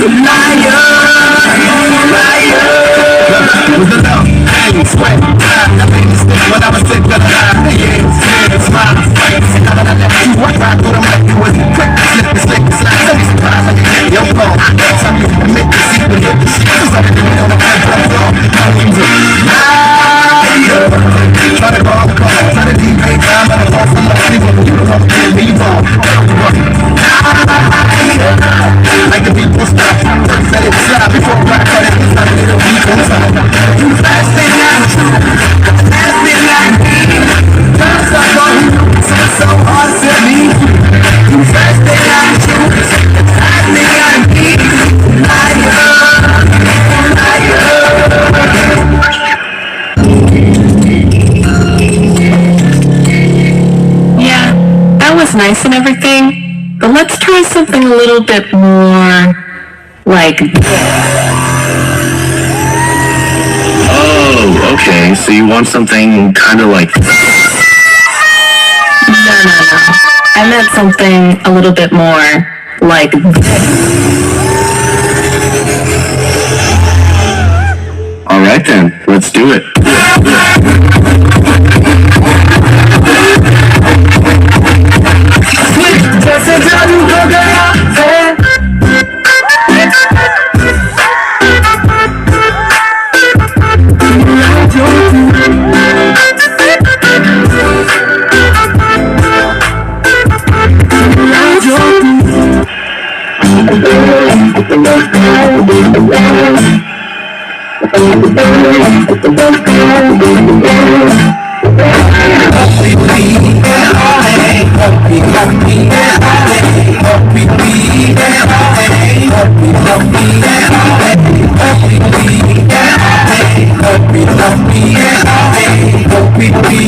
liar, was the love, pain, sweat, time, I made this thing when I was sick of the line. Yeah, smile, face, and now that I left you, I tried through them like you was quick to slip and slip and slide. Don't be surprised like you get your phone. Every time you admit the secret, hit the shit, cause I've been doing it on the front of the floor. I was a liar, try to call, try to degrade time, but I'm off from my sleep, you don't know me wrong. Like the people stop, first let it slide before I cut it, it's not a little weak on time. You fast and like fast and like me. Times I know so hard to me. You fast and like fast and like me. Yeah, that was nice and everything, but let's try something a little bit more like this. Oh, okay, so you want something kind of like... No. I meant something a little bit more like this. Alright then, let's do it. Hope we